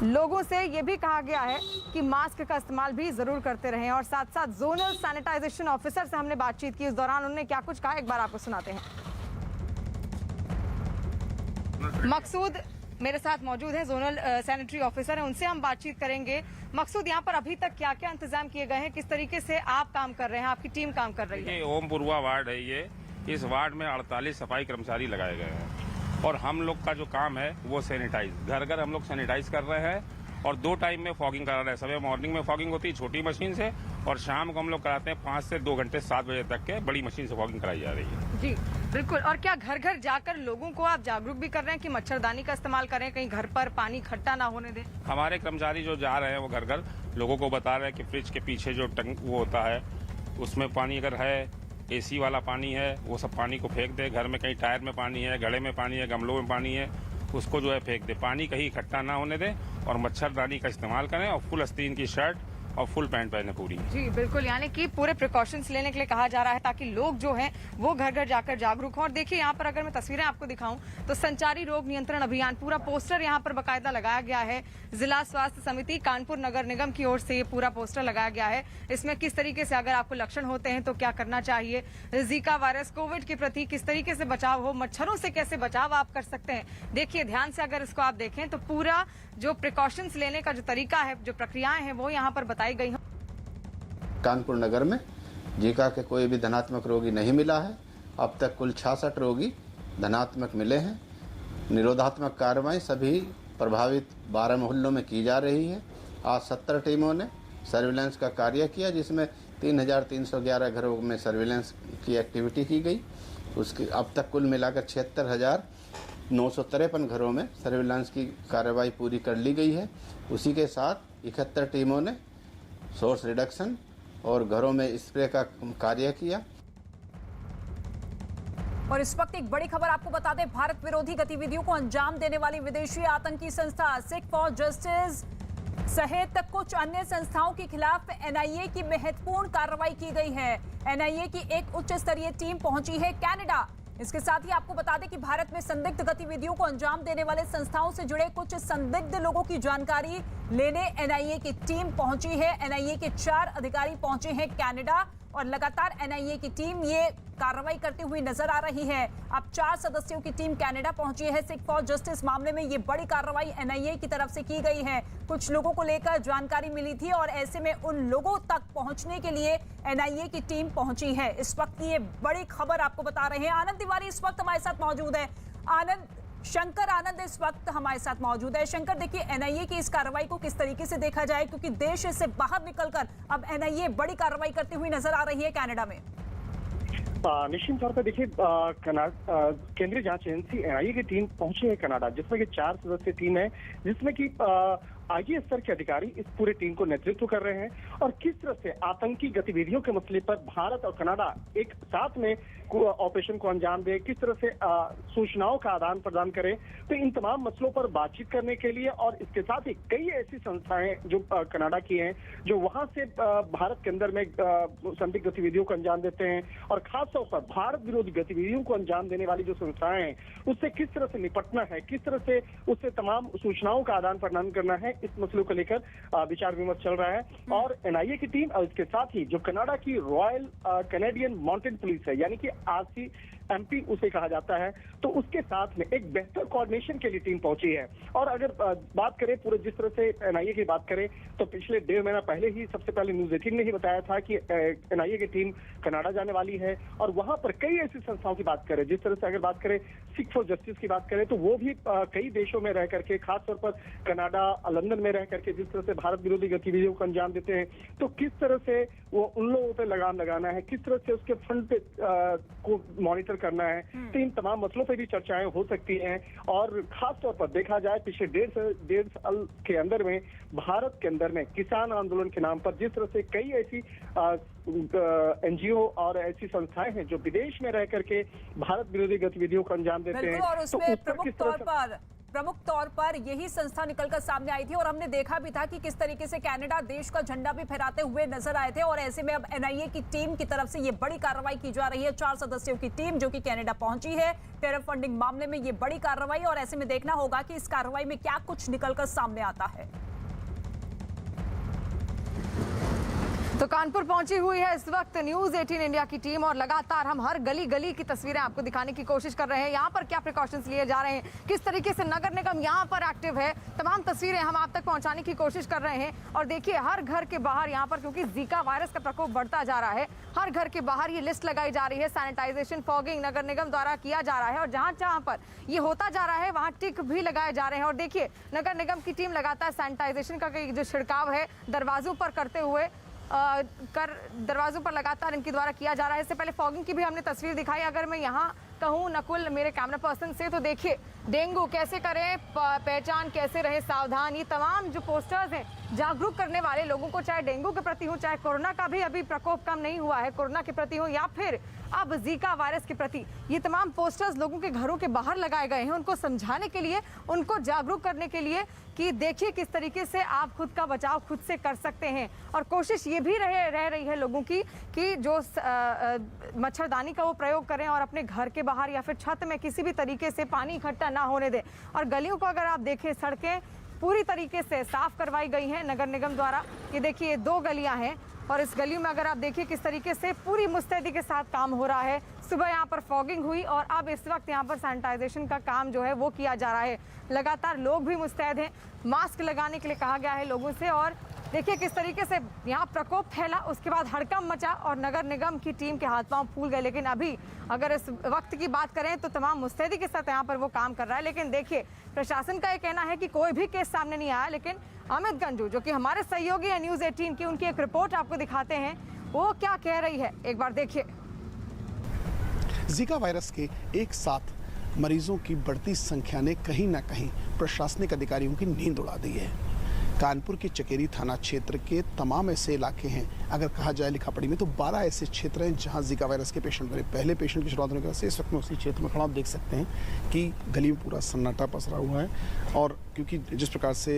लोगों से ये भी कहा गया है कि मास्क का इस्तेमाल भी जरूर करते रहें और साथ साथ जोनल सैनिटाइजेशन ऑफिसर से हमने बातचीत की। इस दौरान उन्होंने क्या कुछ कहा, एक बार आपको सुनाते हैं। मकसूद मेरे साथ मौजूद है, जोनल सैनिटरी ऑफिसर है, उनसे हम बातचीत करेंगे। मकसूद, यहाँ पर अभी तक क्या क्या इंतजाम किए गए हैं, किस तरीके से आप काम कर रहे हैं, आपकी टीम काम कर रही है? ओमपुरवा वार्ड है ये, इस वार्ड में 48 सफाई कर्मचारी लगाए गए हैं और हम लोग का जो काम है वो सैनिटाइज, घर घर हम लोग सैनिटाइज कर रहे हैं और 2 टाइम में फॉगिंग करा रहे हैं। सुबह मॉर्निंग में फॉगिंग होती है छोटी मशीन से और शाम को हम लोग कराते हैं 5 से 2 घंटे 7 बजे तक के बड़ी मशीन से फॉगिंग कराई जा रही है। जी बिल्कुल। और क्या घर घर जाकर लोगों को आप जागरूक भी कर रहे हैं कि मच्छरदानी का इस्तेमाल करें, कहीं घर पर पानी इकट्ठा ना होने दें? हमारे कर्मचारी जो जा रहे हैं वो घर घर लोगों को बता रहे हैं कि फ्रिज के पीछे जो टंक वो होता है उसमें पानी अगर है, एसी वाला पानी है, वो सब पानी को फेंक दे। घर में कहीं टायर में पानी है, घड़े में पानी है, गमलों में पानी है, उसको जो है फेंक दे। पानी कहीं इकट्ठा ना होने दे और मच्छरदानी का इस्तेमाल करें और फुल आस्तीन की शर्ट और फुल पैंट पहने पूरी। जी बिल्कुल, यानी कि पूरे प्रिकॉशंस लेने के लिए कहा जा रहा है ताकि लोग जो हैं वो घर घर जाकर जागरूक हों। और देखिए यहाँ पर अगर मैं तस्वीरें आपको दिखाऊं तो संचारी रोग नियंत्रण अभियान पूरा पोस्टर यहाँ पर बाकायदा लगाया गया है। जिला स्वास्थ्य समिति कानपुर नगर निगम की ओर से ये पूरा पोस्टर लगाया गया है। इसमें किस तरीके से अगर आपको लक्षण होते हैं तो क्या करना चाहिए, जीका वायरस कोविड के प्रति किस तरीके से बचाव हो, मच्छरों से कैसे बचाव आप कर सकते हैं। देखिए ध्यान से अगर इसको आप देखें तो पूरा जो प्रिकॉशंस लेने का जो तरीका है, जो प्रक्रियाएं हैं वो यहाँ पर बताई गई हैं। कानपुर नगर में जीका के कोई भी धनात्मक रोगी नहीं मिला है। अब तक कुल 66 रोगी धनात्मक मिले हैं। निरोधात्मक कार्रवाई सभी प्रभावित 12 मोहल्लों में की जा रही है। आज 70 टीमों ने सर्विलांस का कार्य किया जिसमें 3311 घरों में सर्विलांस की एक्टिविटी की गई। उसके अब तक कुल मिलाकर 76,953 घरों में सर्विलांस की कार्रवाई पूरी कर ली गई है। उसी के साथ 71 टीमों ने सोर्स रिडक्शन और घरों में स्प्रे का कार्य किया। और इस वक्त एक बड़ी खबर आपको बता दें, भारत विरोधी गतिविधियों को अंजाम देने वाली विदेशी आतंकी संस्था सिख फॉर जस्टिस सहित कुछ अन्य संस्थाओं के खिलाफ एनआईए की महत्वपूर्ण कार्रवाई की गई है। एनआईए की एक उच्च स्तरीय टीम पहुंची है कनाडा। इसके साथ ही आपको बता दें कि भारत में संदिग्ध गतिविधियों को अंजाम देने वाले संस्थाओं से जुड़े कुछ संदिग्ध लोगों की जानकारी लेने एनआईए की टीम पहुंची है। एनआईए के 4 अधिकारी पहुंचे हैं कनाडा और लगातार एनआईए की टीम ये कार्रवाई करती हुई नजर आ रही है। अब 4 सदस्यों की टीम कनाडा पहुंची है। सिख फॉर जस्टिस मामले में ये बड़ी कार्रवाई एनआईए की तरफ से की गई है। कुछ लोगों को लेकर जानकारी मिली थी और ऐसे में उन लोगों तक पहुंचने के लिए एनआईए की टीम पहुंची है। इस वक्त ये बड़ी खबर आपको बता रहे हैं। आनंद तिवारी इस वक्त हमारे साथ मौजूद है। शंकर आनंद इस वक्त हमारे साथ मौजूद है। शंकर, देखिए एनआईए की इस कार्रवाई को किस तरीके से देखा जाए, क्योंकि देश से बाहर निकलकर अब एनआईए बड़ी कार्रवाई करती हुई नजर आ रही है कनाडा में। निश्चित तौर पर देखिए केंद्रीय जांच एजेंसी एनआईए की टीम पहुंची है कनाडा, जिसमें कि 4 सदस्यीय टीम है, जिसमें कि आईजी स्तर के अधिकारी इस पूरे टीम को नेतृत्व कर रहे हैं और किस तरह से आतंकी गतिविधियों के मसले पर भारत और कनाडा एक साथ में ऑपरेशन को अंजाम दे, किस तरह से सूचनाओं का आदान प्रदान करें। तो इन तमाम मसलों पर बातचीत करने के लिए और इसके साथ ही कई ऐसी संस्थाएं जो कनाडा की हैं जो वहां से भारत के अंदर में संदिग्ध गतिविधियों को अंजाम देते हैं और खासतौर पर भारत विरोधी गतिविधियों को अंजाम देने वाली जो संस्थाएं हैं उससे किस तरह से निपटना है, किस तरह से उससे तमाम सूचनाओं का आदान प्रदान करना है, इस मसलों को लेकर विचार विमर्श चल रहा है। और एनआईए की टीम और इसके साथ ही जो कनाडा की रॉयल कैनेडियन माउंटेन पुलिस है, यानी कि RCMP उसे कहा जाता है, तो उसके साथ में एक बेहतर कोऑर्डिनेशन के लिए टीम पहुंची है। और अगर बात करें पूरे जिस तरह से एनआईए की बात करें तो पिछले 1.5 महीना पहले ही सबसे पहले न्यूज़ 18 ने ही बताया था कि एनआईए की टीम कनाडा जाने वाली है और वहां पर कई ऐसी संस्थाओं की बात करें, जिस तरह से अगर बात करें सिख फॉर जस्टिस की बात करें तो वो भी कई देशों में रह करके, खासतौर पर कनाडा लंदन में रह करके जिस तरह से भारत विरोधी गतिविधियों को अंजाम देते हैं, तो किस तरह से वो उन लोगों पर लगाम लगाना है, किस तरह से उसके फ्रंट पे को मॉनिटर करना है, तो इन तमाम मसलों पर भी चर्चाएं हो सकती हैं। और खासतौर पर देखा जाए पिछले 1.5 साल के अंदर में भारत के अंदर में किसान आंदोलन के नाम पर जिस तरह से कई ऐसी एनजीओ और ऐसी संस्थाएं हैं जो विदेश में रह करके भारत विरोधी गतिविधियों को अंजाम देते हैं, और उसमें प्रमुख तौर पर प्रमुख तौर पर यही संस्था निकलकर सामने आई थी और हमने देखा भी था कि किस तरीके से कनाडा देश का झंडा भी फहराते हुए नजर आए थे। और ऐसे में अब एनआईए की टीम की तरफ से ये बड़ी कार्रवाई की जा रही है। 4 सदस्यों की टीम जो कि कनाडा पहुंची है टेरर फंडिंग मामले में, ये बड़ी कार्रवाई, और ऐसे में देखना होगा कि इस कार्रवाई में क्या कुछ निकलकर सामने आता है। तो कानपुर पहुंची हुई है इस वक्त न्यूज 18 इंडिया की टीम और लगातार हम हर गली गली की तस्वीरें आपको दिखाने की कोशिश कर रहे हैं। यहाँ पर क्या प्रिकॉशंस लिए जा रहे हैं, किस तरीके से नगर निगम यहाँ पर एक्टिव है, तमाम तस्वीरें हम आप तक पहुंचाने की कोशिश कर रहे हैं। और देखिए हर घर के बाहर यहाँ पर, क्योंकि जीका वायरस का प्रकोप बढ़ता जा रहा है, हर घर के बाहर ये लिस्ट लगाई जा रही है। सैनिटाइजेशन, फॉगिंग नगर निगम द्वारा किया जा रहा है और जहाँ जहाँ पर ये होता जा रहा है वहाँ टिक भी लगाए जा रहे हैं। और देखिए नगर निगम की टीम लगातार सैनिटाइजेशन का जो छिड़काव है दरवाजों पर करते हुए दरवाजों पर लगातार इनके द्वारा किया जा रहा है। इससे पहले फॉगिंग की भी हमने तस्वीर दिखाई। अगर मैं यहाँ कहूँ नकुल मेरे कैमरा पर्सन से, तो देखिए डेंगू कैसे करें पहचान, कैसे रहे सावधान, ये तमाम जो पोस्टर्स हैं जागरूक करने वाले लोगों को, चाहे डेंगू के प्रति हो, चाहे कोरोना का भी अभी प्रकोप कम नहीं हुआ है कोरोना के प्रति हो, या फिर अब जीका वायरस के प्रति, ये तमाम पोस्टर्स लोगों के घरों के बाहर लगाए गए हैं उनको समझाने के लिए, उनको जागरूक करने के लिए कि देखिए किस तरीके से आप खुद का बचाव खुद से कर सकते हैं। और कोशिश ये भी रह रही है लोगों की कि जो मच्छरदानी का वो प्रयोग करें और अपने घर के बाहर या फिर छत में किसी भी तरीके से पानी इकट्ठा ना होने दें। और गलियों को अगर आप देखें, सड़कें पूरी तरीके से साफ करवाई गई हैं नगर निगम द्वारा। ये देखिए 2 गलियां हैं और इस गलियों में अगर आप देखिए किस तरीके से पूरी मुस्तैदी के साथ काम हो रहा है। सुबह यहाँ पर फॉगिंग हुई और अब इस वक्त यहाँ पर सैनिटाइजेशन का काम जो है वो किया जा रहा है। लगातार लोग भी मुस्तैद हैं, मास्क लगाने के लिए कहा गया है लोगों से। और देखिए किस तरीके से यहाँ प्रकोप फैला, उसके बाद हड़कंप मचा और नगर निगम की टीम के हाथ पांव फूल गए। लेकिन अभी अगर इस वक्त की बात करें तो तमाम मुस्तैदी के साथ यहाँ पर वो काम कर रहा है। लेकिन देखिए प्रशासन का ये कहना है कि कोई भी केस सामने नहीं आया। लेकिन अमित गंजू जो कि हमारे सहयोगी है न्यूज 18 की, उनकी एक रिपोर्ट आपको दिखाते हैं वो क्या कह रही है, एक बार देखिए। जीका वायरस के एक साथ मरीजों की बढ़ती संख्या ने कहीं ना कहीं प्रशासनिक अधिकारियों की नींद उड़ा दी है। कानपुर के चकेरी थाना क्षेत्र के तमाम ऐसे इलाके हैं, अगर कहा जाए लिखापड़ी में, तो 12 ऐसे क्षेत्र हैं जहां जीका वायरस के पेशेंट बने। पहले पेशेंट की शुरुआत होने के बाद से इस वक्त में उसी क्षेत्र में खड़ा आप देख सकते हैं कि गली में पूरा सन्नाटा पसरा हुआ है। और क्योंकि जिस प्रकार से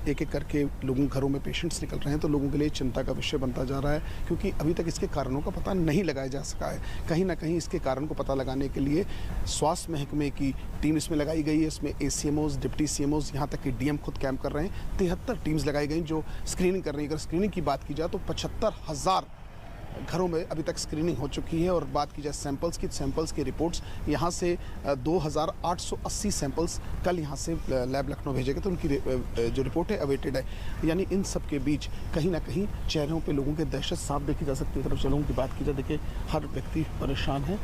एक एक करके लोगों घरों में पेशेंट्स निकल रहे हैं तो लोगों के लिए चिंता का विषय बनता जा रहा है, क्योंकि अभी तक इसके कारणों का पता नहीं लगाया जा सका है। कहीं ना कहीं इसके कारण को पता लगाने के लिए स्वास्थ्य महकमे की टीम इसमें लगाई गई है। इसमें ACMOs, डिप्टी CMOs, यहाँ तक कि DM खुद कैंप कर रहे हैं। 73 टीम्स लगाई गई जो स्क्रीनिंग कर रही है। अगर स्क्रीनिंग की बात की जाए तो 75,000 घरों में अभी तक स्क्रीनिंग हो चुकी है। और बात की जाए सैंपल्स की रिपोर्ट्स, यहाँ से 2880 सैंपल्स कल यहाँ से लैब लखनऊ भेजे गए, तो उनकी जो रिपोर्ट है अवेटेड है। यानी इन सब के बीच कहीं ना कहीं चेहरों पे लोगों के दहशत साफ देखी जा सकती है। तरफ लोगों की बात की जाए, देखिए हर व्यक्ति परेशान है।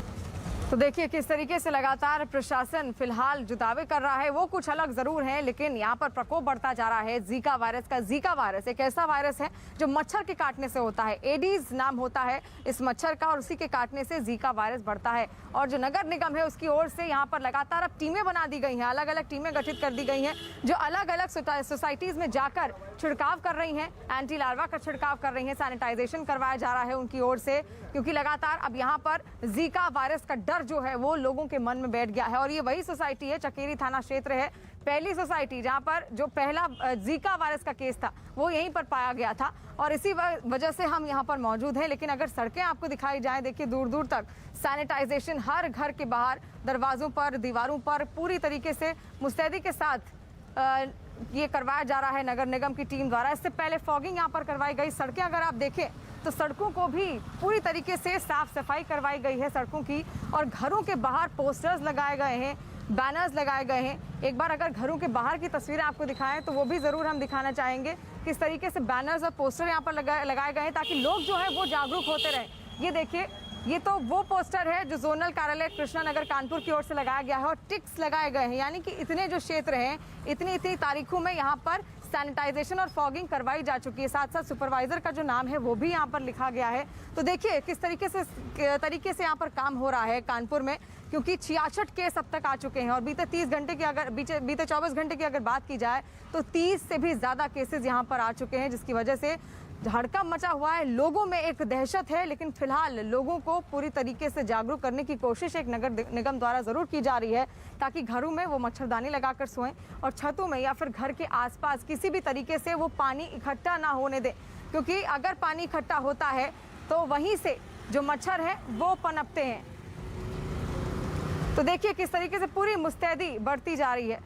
तो देखिए किस तरीके से लगातार प्रशासन फिलहाल जो दावे कर रहा है वो कुछ अलग जरूर है, लेकिन यहाँ पर प्रकोप बढ़ता जा रहा है जीका वायरस का। जीका वायरस एक ऐसा वायरस है जो मच्छर के काटने से होता है। एडीज नाम होता है इस मच्छर का और उसी के काटने से जीका वायरस बढ़ता है। और जो नगर निगम है उसकी ओर से यहाँ पर लगातार अब टीमें बना दी गई हैं, अलग अलग टीमें गठित कर दी गई हैं जो अलग अलग सोसाइटीज में जाकर छिड़काव कर रही हैं, एंटी लार्वा का छिड़काव कर रही हैं, सैनिटाइजेशन करवाया जा रहा है उनकी ओर से, क्योंकि लगातार अब यहाँ पर जीका वायरस का डर जो है वो लोगों के मन में बैठ गया है। और ये वही सोसाइटी है, चकेरी थाना क्षेत्र है, पहली सोसाइटी जहां पर जो पहला जीका वायरस का केस था वो यहीं पर पाया गया था और इसी वजह से हम यहां पर मौजूद हैं। लेकिन अगर सड़कें आपको दिखाई जाएं, देखिए दूर दूर तक सैनिटाइजेशन हर घर के बाहर, दरवाजों पर, दीवारों पर पूरी तरीके से मुस्तैदी के साथ ये करवाया जा रहा है नगर निगम की टीम द्वारा। इससे पहले फॉगिंग यहाँ पर करवाई गई। सड़कें अगर आप देखें तो सड़कों को भी पूरी तरीके से साफ सफाई करवाई गई है सड़कों की, और घरों के बाहर पोस्टर्स लगाए गए हैं, बैनर्स लगाए गए हैं। एक बार अगर घरों के बाहर की तस्वीरें आपको दिखाएं तो वो भी ज़रूर हम दिखाना चाहेंगे किस तरीके से बैनर्स और पोस्टर यहाँ पर लगाए गए हैं ताकि लोग जो है वो जागरूक होते रहें। ये देखिए, ये तो वो पोस्टर है जो जोनल कार्यालय कृष्णा नगर कानपुर की ओर से लगाया गया है और टिक्स लगाए गए हैं, यानी कि इतने जो क्षेत्र हैं, इतनी तारीखों में यहाँ पर सैनिटाइजेशन और फॉगिंग करवाई जा चुकी है। साथ साथ सुपरवाइजर का जो नाम है वो भी यहाँ पर लिखा गया है। तो देखिए किस तरीके से यहाँ पर काम हो रहा है कानपुर में, क्योंकि 66 केस अब तक आ चुके हैं और बीते 24 घंटे की अगर बात की जाए तो 30 से भी ज़्यादा केसेस यहाँ पर आ चुके हैं, जिसकी वजह से हड़कंप मचा हुआ है। लोगों में एक दहशत है, लेकिन फिलहाल लोगों को पूरी तरीके से जागरूक करने की कोशिश एक नगर निगम द्वारा ज़रूर की जा रही है, ताकि घरों में वो मच्छरदानी लगाकर सोएं और छतों में या फिर घर के आसपास किसी भी तरीके से वो पानी इकट्ठा ना होने दें, क्योंकि अगर पानी इकट्ठा होता है तो वहीं से जो मच्छर हैं वो पनपते हैं। तो देखिए किस तरीके से पूरी मुस्तैदी बढ़ती जा रही है।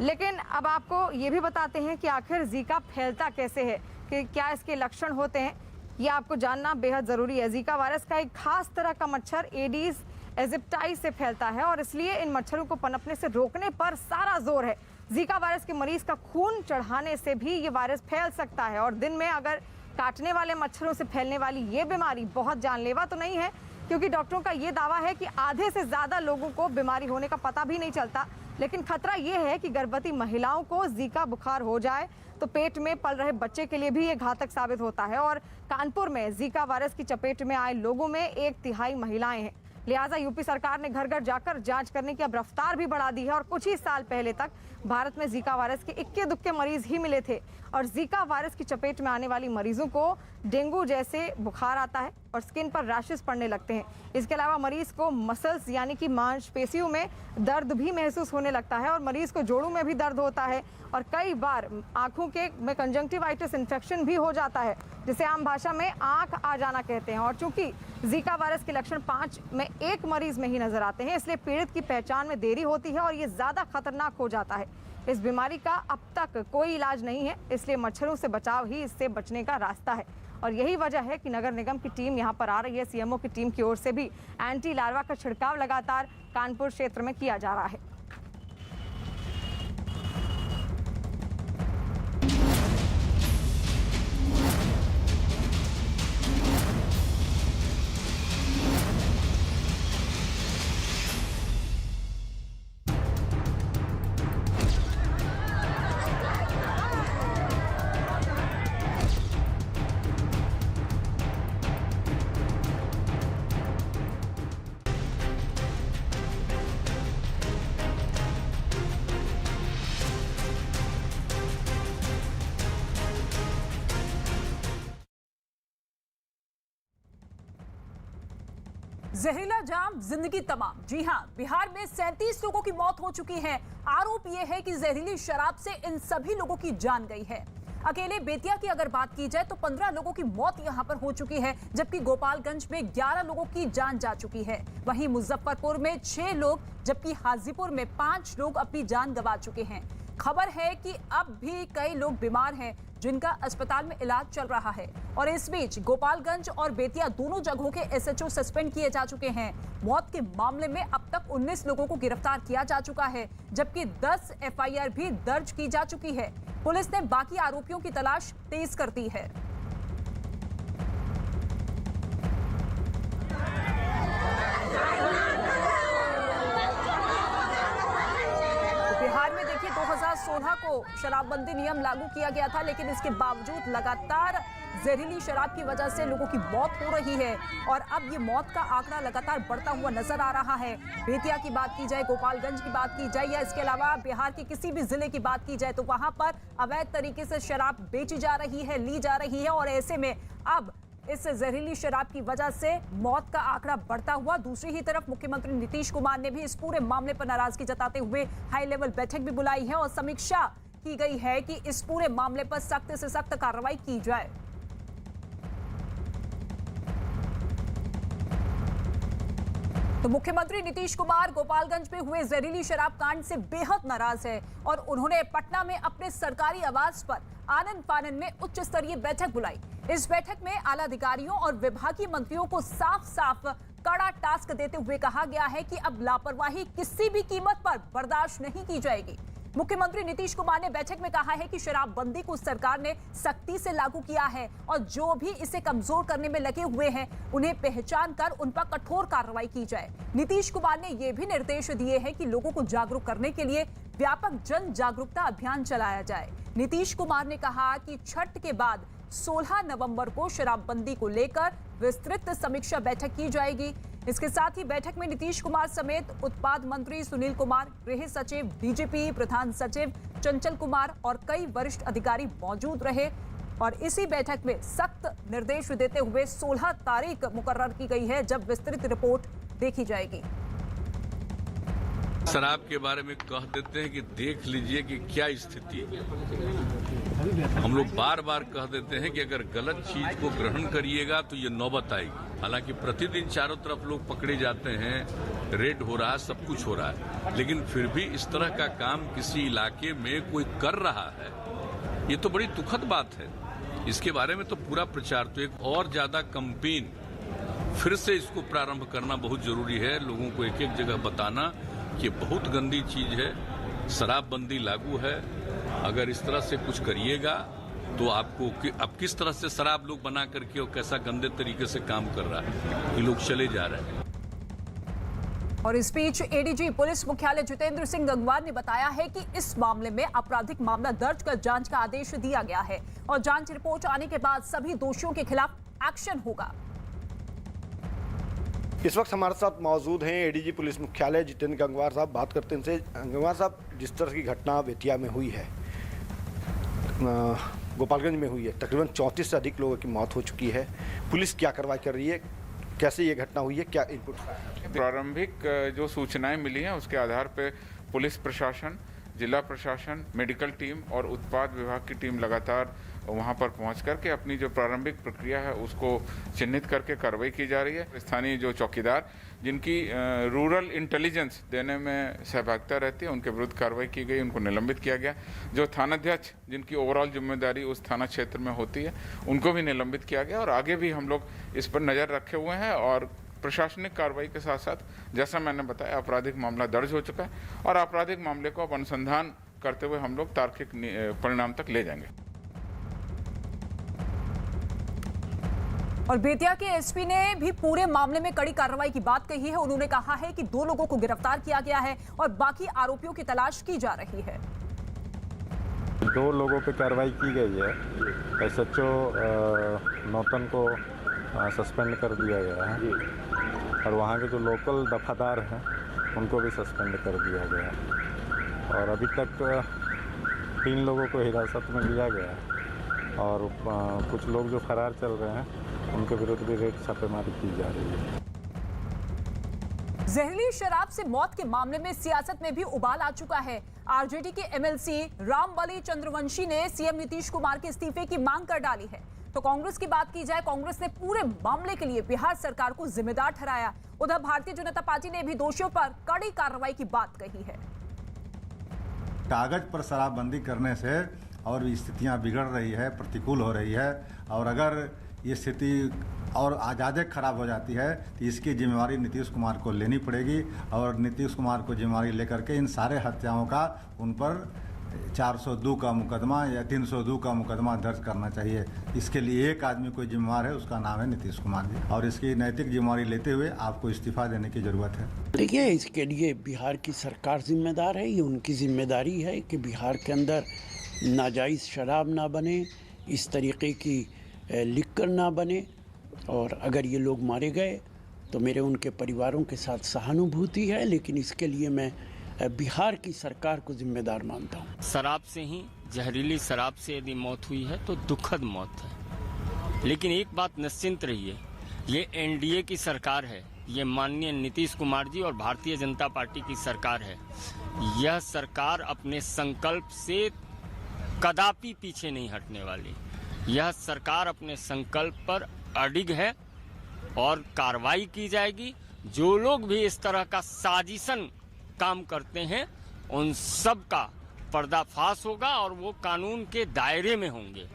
लेकिन अब आपको ये भी बताते हैं कि आखिर जीका फैलता कैसे है, कि क्या इसके लक्षण होते हैं, ये आपको जानना बेहद ज़रूरी है। जीका वायरस का एक खास तरह का मच्छर एडीज एजिप्टाई से फैलता है और इसलिए इन मच्छरों को पनपने से रोकने पर सारा जोर है। जीका वायरस के मरीज का खून चढ़ाने से भी ये वायरस फैल सकता है और दिन में अगर काटने वाले मच्छरों से फैलने वाली ये बीमारी बहुत जानलेवा तो नहीं है, क्योंकि डॉक्टरों का ये दावा है कि आधे से ज़्यादा लोगों को बीमारी होने का पता भी नहीं चलता। लेकिन खतरा ये है कि गर्भवती महिलाओं को जीका बुखार हो जाए तो पेट में पल रहे बच्चे के लिए भी ये घातक साबित होता है। और कानपुर में जीका वायरस की चपेट में आए लोगों में 1/3 महिलाएं हैं। लिहाजा यूपी सरकार ने घर घर जाकर जांच करने की अब रफ्तार भी बढ़ा दी है और कुछ ही साल पहले तक भारत में जीका वायरस के इक्के दुक्के मरीज ही मिले थे और जीका वायरस की चपेट में आने वाली मरीजों को डेंगू जैसे बुखार आता है और स्किन पर रैशेस पड़ने लगते हैं। इसके अलावा मरीज को मसल्स यानी कि मांसपेशियों में दर्द भी महसूस होने लगता है और मरीज को जोड़ों में भी दर्द होता है और कई बार आंखों में कंजंक्टिवाइटिस इन्फेक्शन भी हो जाता है, जिसे आम भाषा में आंख आ जाना कहते हैं। और चूंकि जीका वायरस के लक्षण 5 में 1 मरीज में ही नजर आते हैं, इसलिए पीड़ित की पहचान में देरी होती है और ये ज्यादा खतरनाक हो जाता है। इस बीमारी का अब तक कोई इलाज नहीं है, इसलिए मच्छरों से बचाव ही इससे बचने का रास्ता है और यही वजह है कि नगर निगम की टीम यहाँ पर आ रही है। सीएमओ की टीम की ओर से भी एंटी लार्वा का छिड़काव लगातार कानपुर क्षेत्र में किया जा रहा है। जहरीला जाम जिंदगी तमाम। जी हां, बिहार में 37 लोगों की मौत हो चुकी है। आरोप यह है कि जहरीली शराब से इन सभी लोगों की जान गई है। अकेले बेतिया की अगर बात की जाए तो 15 लोगों की मौत यहां पर हो चुकी है, जबकि गोपालगंज में 11 लोगों की जान जा चुकी है। वहीं मुजफ्फरपुर में 6 लोग, जबकि हाजीपुर में 5 लोग अपनी जान गंवा चुके हैं। खबर है कि अब भी कई लोग बीमार हैं जिनका अस्पताल में इलाज चल रहा है और इस बीच गोपालगंज और बेतिया दोनों जगहों के एसएचओ सस्पेंड किए जा चुके हैं। मौत के मामले में अब तक 19 लोगों को गिरफ्तार किया जा चुका है, जबकि 10 एफआईआर भी दर्ज की जा चुकी है। पुलिस ने बाकी आरोपियों की तलाश तेज कर दी है। बिहार में देखिए 2016 को शराबबंदी नियम लागू किया गया था, लेकिन इसके बावजूद लगातार जहरीली शराब की वजह से लोगों की मौत हो रही है और अब ये मौत का आंकड़ा लगातार बढ़ता हुआ नजर आ रहा है। बेतिया की बात की जाए, गोपालगंज की बात की जाए या इसके अलावा बिहार के किसी भी जिले की बात की जाए तो वहां पर अवैध तरीके से शराब बेची जा रही है, ली जा रही है और ऐसे में अब इस जहरीली शराब की वजह से मौत का आंकड़ा बढ़ता हुआ। दूसरी ही तरफ मुख्यमंत्री नीतीश कुमार ने भी इस पूरे मामले पर नाराजगी जताते हुए हाई लेवल बैठक भी बुलाई है और समीक्षा की गई है कि इस पूरे मामले पर सख्त से सख्त कार्रवाई की जाए। तो मुख्यमंत्री नीतीश कुमार गोपालगंज में हुए जहरीली शराब कांड से बेहद नाराज है और उन्होंने पटना में अपने सरकारी आवास पर आनन फानन में उच्च स्तरीय बैठक बुलाई। इस बैठक में आला अधिकारियों और विभागीय मंत्रियों को साफ साफ कड़ा टास्क देते हुए कहा गया है कि अब लापरवाही किसी भी कीमत पर बर्दाश्त नहीं की जाएगी। मुख्यमंत्री नीतीश कुमार ने बैठक में कहा है कि शराबबंदी को सरकार ने सख्ती से लागू किया है और जो भी इसे कमजोर करने में लगे हुए हैं उन्हें पहचान कर उन पर कठोर कार्रवाई की जाए। नीतीश कुमार ने यह भी निर्देश दिए हैं कि लोगों को जागरूक करने के लिए व्यापक जन जागरूकता अभियान चलाया जाए। नीतीश कुमार ने कहा कि छठ के बाद 16 नवंबर को शराबबंदी को लेकर विस्तृत समीक्षा बैठक की जाएगी। इसके साथ ही बैठक में नीतीश कुमार समेत उत्पाद मंत्री सुनील कुमार, गृह सचिव, डीजीपी, प्रधान सचिव चंचल कुमार और कई वरिष्ठ अधिकारी मौजूद रहे। और इसी बैठक में सख्त निर्देश देते हुए 16 तारीख मुकर्रर की गई है जब विस्तृत रिपोर्ट देखी जाएगी। शराब के बारे में कह देते हैं कि देख लीजिए कि क्या स्थिति है। हम लोग बार बार कह देते हैं कि अगर गलत चीज को ग्रहण करिएगा तो ये नौबत आएगी। हालांकि प्रतिदिन चारों तरफ लोग पकड़े जाते हैं, रेड हो रहा है, सब कुछ हो रहा है, लेकिन फिर भी इस तरह का काम किसी इलाके में कोई कर रहा है, ये तो बड़ी दुखद बात है। इसके बारे में तो पूरा प्रचार, तो एक और ज्यादा कैंपेन फिर से इसको प्रारंभ करना बहुत जरूरी है। लोगों को एक एक जगह बताना कि बहुत गंदी चीज है, शराबबंदी लागू है, अगर इस तरह से कुछ करिएगा तो आपको अब किस तरह से शराब लोग बना करके और कैसा गंदे तरीके से काम कर रहा है, ये लोग चले जा रहे हैं। और इस बीच एडीजी पुलिस मुख्यालय जितेंद्र सिंह गंगवार ने बताया है कि इस मामले में आपराधिक मामला दर्ज कर जांच का आदेश दिया गया है और जांच रिपोर्ट आने के बाद सभी दोषियों के खिलाफ एक्शन होगा। इस वक्त हमारे साथ मौजूद हैं एडीजी पुलिस मुख्यालय जितेंद्र गंगवार साहब। बात करते हैं इनसे। गंगवार साहब, जिस तरह की घटना बेतिया में हुई है, गोपालगंज में हुई है, तकरीबन 34 से अधिक लोगों की मौत हो चुकी है, पुलिस क्या कार्रवाई कर रही है, कैसे ये घटना हुई है, क्या इनपुट? प्रारंभिक जो सूचनाएं मिली हैं उसके आधार पर पुलिस प्रशासन, जिला प्रशासन, मेडिकल टीम और उत्पाद विभाग की टीम लगातार वहां पर पहुंच करके अपनी जो प्रारंभिक प्रक्रिया है उसको चिन्हित करके कार्रवाई की जा रही है। स्थानीय जो चौकीदार जिनकी रूरल इंटेलिजेंस देने में सहभागिता रहती है उनके विरुद्ध कार्रवाई की गई, उनको निलंबित किया गया। जो थानाध्यक्ष जिनकी ओवरऑल जिम्मेदारी उस थाना क्षेत्र में होती है उनको भी निलंबित किया गया और आगे भी हम लोग इस पर नज़र रखे हुए हैं। और प्रशासनिक कार्रवाई के साथ साथ जैसा मैंने बताया आपराधिक मामला दर्ज हो चुका है और आपराधिक मामले को अब अनुसंधान करते हुए हम लोग तार्किक परिणाम तक ले जाएंगे। और बेतिया के एसपी ने भी पूरे मामले में कड़ी कार्रवाई की बात कही है। उन्होंने कहा है कि 2 लोगों को गिरफ्तार किया गया है और बाकी आरोपियों की तलाश की जा रही है। 2 लोगों पे कार्रवाई की गई है। एसएचओ नौतन को सस्पेंड कर दिया गया है और वहाँ के जो लोकल दफादार हैं उनको भी सस्पेंड कर दिया गया है और अभी तक 3 लोगों को हिरासत में लिया गया है और कुछ लोग जो फरार चल रहे हैं उनके विरुद्ध भी रेड छापेमारी की जा रही है। जहरीली शराब से मौत के मामले में सियासत में भी उबाल आ चुका है। आरजेडी के एमएलसी रामबली चंद्रवंशी ने सीएम नीतीश कुमार के इस्तीफे की मांग कर डाली है। तो कांग्रेस की बात की जाए, कांग्रेस ने पूरे मामले के लिए बिहार सरकार को जिम्मेदार ठहराया। उधर भारतीय जनता पार्टी ने भी दोषियों पर कड़ी कार्रवाई की बात कही है। कागज पर शराबबंदी करने से और स्थितियां बिगड़ रही है, प्रतिकूल हो रही है और अगर ये स्थिति और ज़्यादा खराब हो जाती है तो इसकी जिम्मेवारी नीतीश कुमार को लेनी पड़ेगी और नीतीश कुमार को जिम्मेवारी लेकर के इन सारे हत्याओं का उन पर 402 का मुकदमा या 302 का मुकदमा दर्ज करना चाहिए। इसके लिए एक आदमी कोई जिम्मेवार है, उसका नाम है नीतीश कुमार जी और इसकी नैतिक जिम्मेवारी लेते हुए आपको इस्तीफा देने की ज़रूरत है। देखिए, इसके लिए बिहार की सरकार जिम्मेदार है। ये उनकी जिम्मेदारी है कि बिहार के अंदर नाजायज़ शराब ना बने, इस तरीके की लिक्कर ना बने और अगर ये लोग मारे गए तो मेरे उनके परिवारों के साथ सहानुभूति है, लेकिन इसके लिए मैं बिहार की सरकार को जिम्मेदार मानता हूँ। शराब से ही, जहरीली शराब से यदि मौत हुई है तो दुखद मौत है, लेकिन एक बात निश्चिंत रहिए, ये एनडीए की सरकार है, ये माननीय नीतीश कुमार जी और भारतीय जनता पार्टी की सरकार है। यह सरकार अपने संकल्प से कदापि पीछे नहीं हटने वाली। यह सरकार अपने संकल्प पर अडिग है और कार्रवाई की जाएगी। जो लोग भी इस तरह का साजिशन काम करते हैं उन सब का पर्दाफाश होगा और वो कानून के दायरे में होंगे।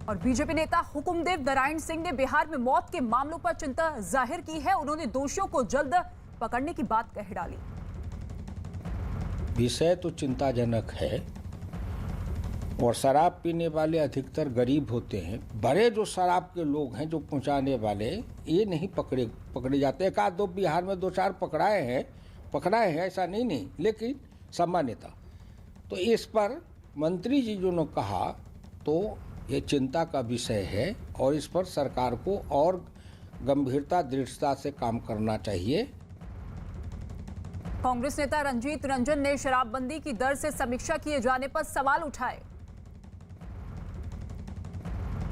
और बीजेपी नेता हुकुमदेव नारायण सिंह ने बिहार में मौत के मामलों पर चिंता जाहिर की है। उन्होंने दोषियों को जल्द पकड़ने की बात कह डाली। विषय तो चिंताजनक है और शराब पीने वाले अधिकतर गरीब होते हैं। बड़े जो शराब के लोग हैं जो पहुंचाने वाले, ये नहीं पकड़े जाते। एक आध दो बिहार में 2-4 पकड़ाए हैं, ऐसा नहीं, लेकिन सामान्यतः तो इस पर मंत्री जी जो ने कहा तो ये चिंता का विषय है और इस पर सरकार को और गंभीरता दृढ़ता से काम करना चाहिए। कांग्रेस नेता रंजीत रंजन ने शराबबंदी की दर से समीक्षा किए जाने पर सवाल उठाए।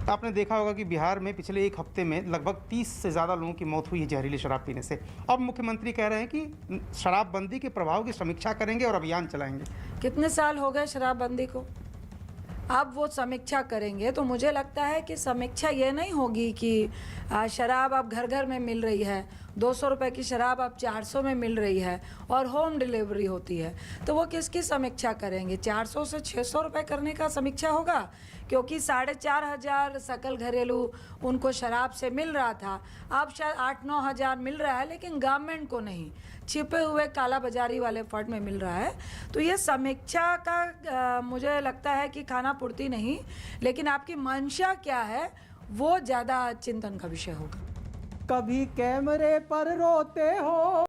आपने देखा होगा कि बिहार में पिछले एक हफ्ते में लगभग 30 से ज़्यादा लोगों की मौत हुई है जहरीली शराब पीने से। अब मुख्यमंत्री कह रहे हैं कि शराबबंदी के प्रभाव की समीक्षा करेंगे और अभियान चलाएंगे। कितने साल हो गए शराबबंदी को, अब वो समीक्षा करेंगे तो मुझे लगता है कि समीक्षा ये नहीं होगी कि शराब अब घर घर में मिल रही है, 200 रुपए की शराब अब 400 में मिल रही है और होम डिलीवरी होती है, तो वो किसकी समीक्षा करेंगे? 400 से 600 रुपए करने का समीक्षा होगा, क्योंकि 4,500 सकल घरेलू उनको शराब से मिल रहा था, अब शायद 8-9 हज़ार मिल रहा है, लेकिन गवर्नमेंट को नहीं, छिपे हुए काला बाजारी वाले फंड में मिल रहा है। तो ये समीक्षा का मुझे लगता है कि खाना पूर्ति नहीं, लेकिन आपकी मंशा क्या है वो ज़्यादा चिंतन का विषय होगा। कभी कैमरे पर रोते हो